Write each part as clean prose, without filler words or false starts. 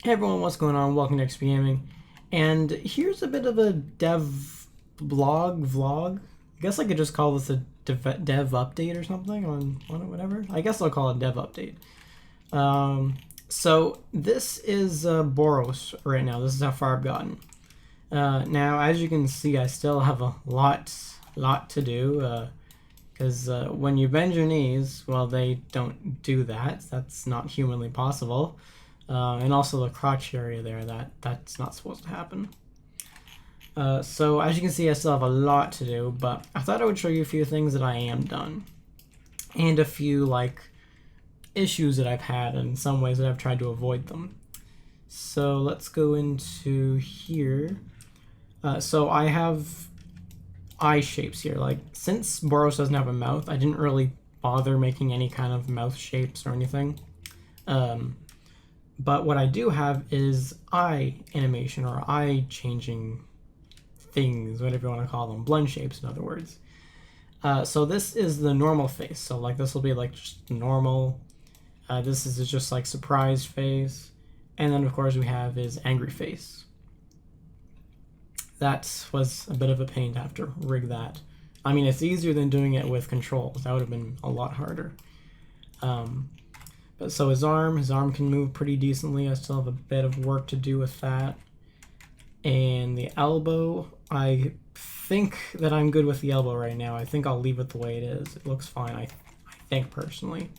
Hey everyone, what's going on? Welcome to XPGaming. And here's a bit of a dev vlog. I guess I could just call this a dev update or something on whatever. I guess I'll call it dev update. So this is Boros right now. This is how far I've gotten. Now, as you can see, I still have a lot to do. Because when you bend your knees, well, they don't do that. That's not humanly possible. And also the crotch area there, that's not supposed to happen. So as you can see, I still have a lot to do, but I thought I would show you a few things that I am done. And a few, like, issues that I've had, and in some ways that I've tried to avoid them. So let's go into here. So I have eye shapes here. Like, since Boros doesn't have a mouth, I didn't really bother making any kind of mouth shapes or anything. But what I do have is eye animation, or eye changing things, whatever you want to call them, blend shapes in other words. So this is the normal face. So like this will be like just normal. This is just like surprised face. And then of course we have his angry face. That was a bit of a pain to have to rig that. I mean, it's easier than doing it with controls. That would have been a lot harder. But so his arm can move pretty decently. I still have a bit of work to do with that. And the elbow, I think that I'm good with the elbow right now. I think I'll leave it the way it is. It looks fine, I think, personally.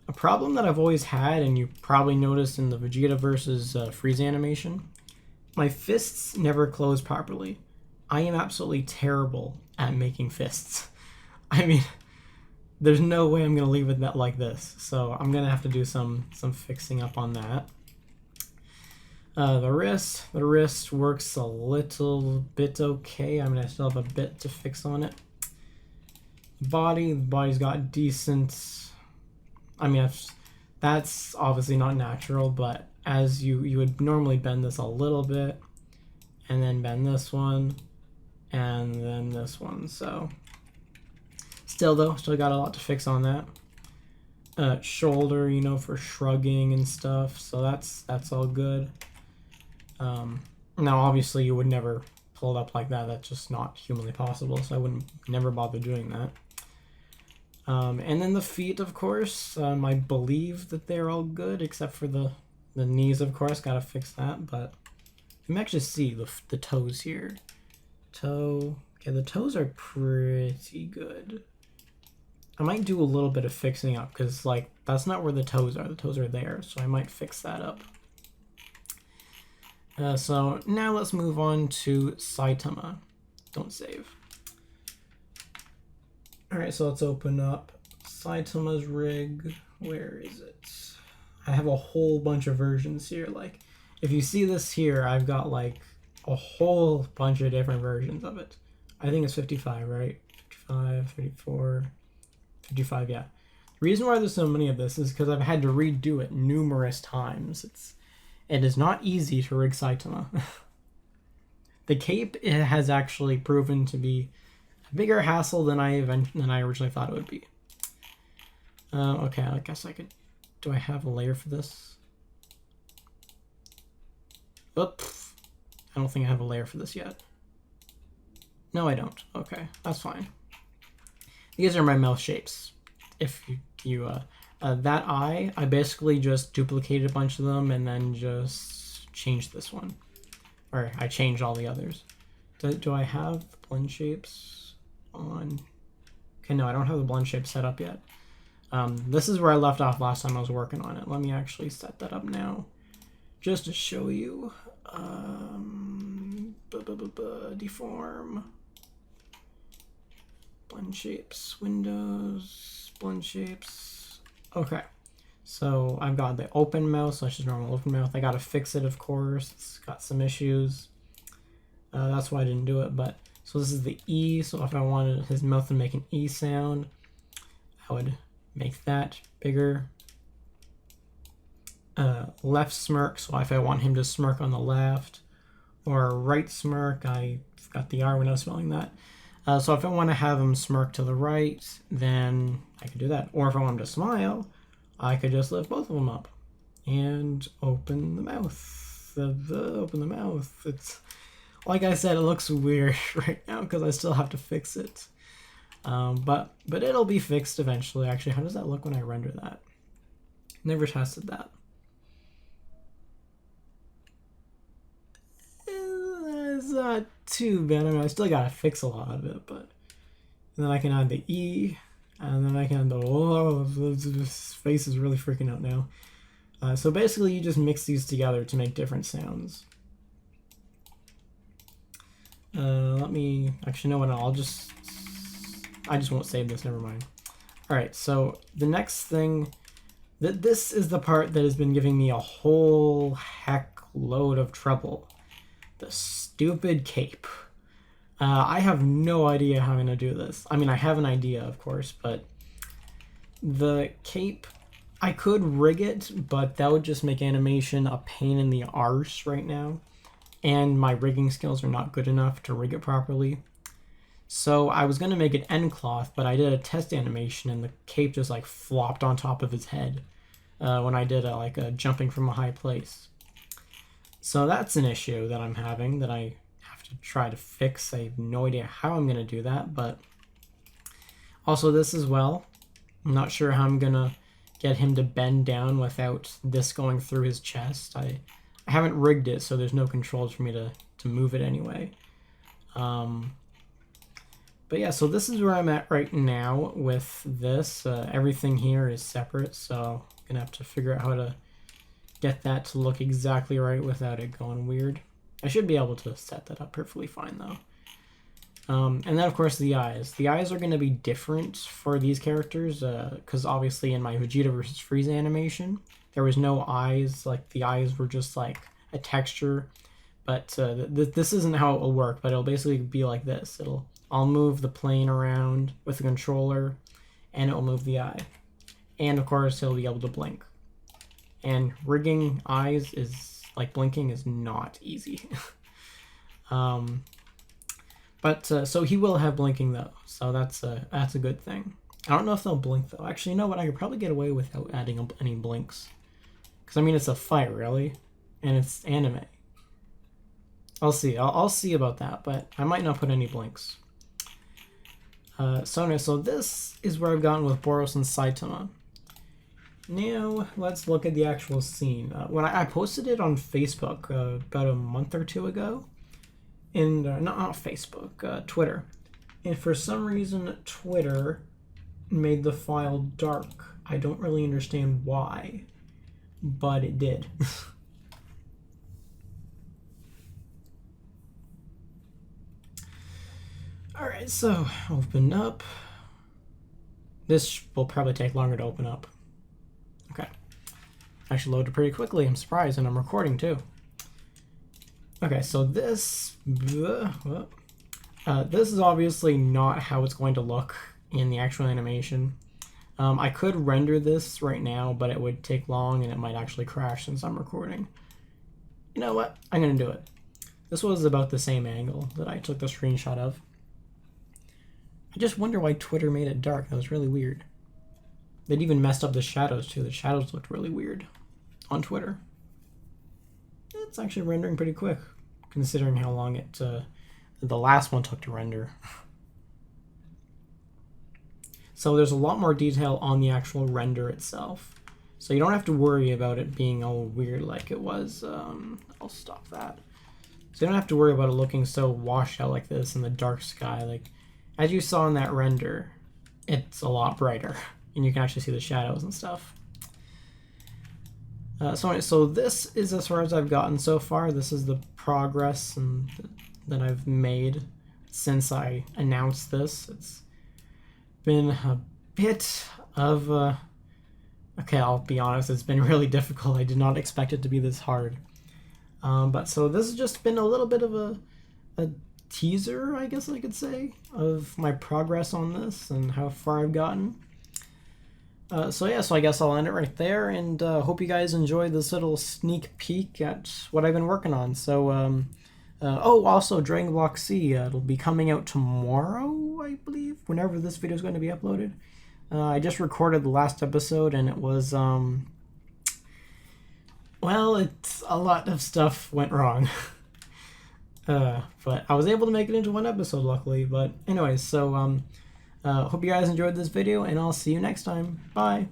A problem that I've always had, and you probably noticed in the Vegeta versus Frieza animation, my fists never close properly. I am absolutely terrible at making fists. I mean, there's no way I'm gonna leave it like this, so I'm gonna have to do some fixing up on that. The wrist works a little bit okay. I mean, I still have a bit to fix on it. The body's got decent. I mean, that's obviously not natural, but as you would normally bend this a little bit, and then bend this one, and then this one. So. Still got a lot to fix on that. Shoulder, you know, for shrugging and stuff, so that's all good. Now, obviously, you would never pull it up like that. That's just not humanly possible, so I wouldn't never bother doing that. And then the feet, of course, I believe that they're all good, except for the knees, of course. Gotta fix that, but you can actually see the toes here. Okay, the toes are pretty good. I might do a little bit of fixing up because, like, that's not where the toes are. The toes are there, so I might fix that up. So now let's move on to Saitama. Don't save. Alright, so let's open up Saitama's rig. Where is it? I have a whole bunch of versions here. Like, if you see this here, I've got, like, a whole bunch of different versions of it. I think it's 55, right? 55, 34... 55, yeah. The reason why there's so many of this is because I've had to redo it numerous times. It is not easy to rig Saitama. The cape, it has actually proven to be a bigger hassle than I originally thought it would be. Okay, I guess I could. Do I have a layer for this? Oops. I don't think I have a layer for this yet. No, I don't. Okay, that's fine. These are my mouth shapes. If you that eye, I basically just duplicated a bunch of them and then just changed this one. Or I changed all the others. Do I have the blend shapes on? Okay, no, I don't have the blend shapes set up yet. This is where I left off last time I was working on it. Let me actually set that up now, just to show you. Deform. Blend shapes, windows, blend shapes. Okay, so I've got the open mouth, so it's just normal open mouth. I gotta fix it, of course. It's got some issues. That's why I didn't do it. But so this is the E. So if I wanted his mouth to make an E sound, I would make that bigger. Left smirk. So if I want him to smirk on the left, or right smirk, I got the R when I was spelling that. So if I want to have him smirk to the right, then I could do that. Or if I want him to smile, I could just lift both of them up. and open the mouth. Open the mouth. It's like I said, it looks weird right now because I still have to fix it. But it'll be fixed eventually. Actually, how does that look when I render that? Never tested that. It's not too bad. I mean, I still gotta fix a lot of it, but and then I can add the E, and then I can add the oh, this face is really freaking out now. So basically, you just mix these together to make different sounds. Let me actually know what I just won't save this. Never mind. All right. So the next thing, this is the part that has been giving me a whole heck load of trouble. The stupid cape. I have no idea how I'm gonna do this. I mean, I have an idea, of course, but the cape, I could rig it, but that would just make animation a pain in the arse right now. And my rigging skills are not good enough to rig it properly. So I was gonna make it end cloth, but I did a test animation and the cape just like flopped on top of his head when I did a jumping from a high place. So that's an issue that I'm having that I have to try to fix. I have no idea how I'm gonna do that, but also this as well. I'm not sure how I'm gonna get him to bend down without this going through his chest. I haven't rigged it, so there's no controls for me to move it anyway. But yeah, so this is where I'm at right now with this. Everything here is separate, so I'm gonna have to figure out how to get that to look exactly right without it going weird. I should be able to set that up perfectly fine though. And then of course the eyes. The eyes are going to be different for these characters because obviously in my Vegeta versus Frieza animation there was no eyes. Like the eyes were just like a texture. But this isn't how it will work, but it'll basically be like this. I'll move the plane around with the controller and it'll move the eye. And of course he'll be able to blink. And rigging eyes is like blinking is not easy. So he will have blinking though, so that's a good thing. I don't know if they'll blink though. Actually, you know what? I could probably get away without adding any blinks, because I mean it's a fight really, and it's anime. I'll see. I'll see about that, but I might not put any blinks. So this is where I've gotten with Boros and Saitama. Now, let's look at the actual scene. When I posted it on Facebook about a month or two ago, and not Facebook, Twitter. And for some reason, Twitter made the file dark. I don't really understand why, but it did. Alright, so open up. This will probably take longer to open up. Okay. Actually loaded pretty quickly, I'm surprised, and I'm recording too. Okay, so this is obviously not how it's going to look in the actual animation. I could render this right now, but it would take long and it might actually crash since I'm recording. You know what? I'm going to do it. This was about the same angle that I took the screenshot of. I just wonder why Twitter made it dark. That was really weird. They'd even messed up the shadows too. The shadows looked really weird on Twitter. It's actually rendering pretty quick, considering how long the last one took to render. So there's a lot more detail on the actual render itself. So you don't have to worry about it being all weird like it was. I'll stop that. So you don't have to worry about it looking so washed out like this in the dark sky. Like, as you saw in that render, it's a lot brighter, and you can actually see the shadows and stuff. So this is as far as I've gotten so far. This is the progress that I've made since I announced this. It's been a bit of okay, I'll be honest, it's been really difficult. I did not expect it to be this hard. But so this has just been a little bit of a teaser, I guess I could say, of my progress on this and how far I've gotten. So I guess I'll end it right there, and hope you guys enjoyed this little sneak peek at what I've been working on. So, also Dragon Block C, it'll be coming out tomorrow, I believe, whenever this video is going to be uploaded. I just recorded the last episode, and it was Well, it's a lot of stuff went wrong. But I was able to make it into one episode, luckily. But anyways, so hope you guys enjoyed this video, and I'll see you next time. Bye!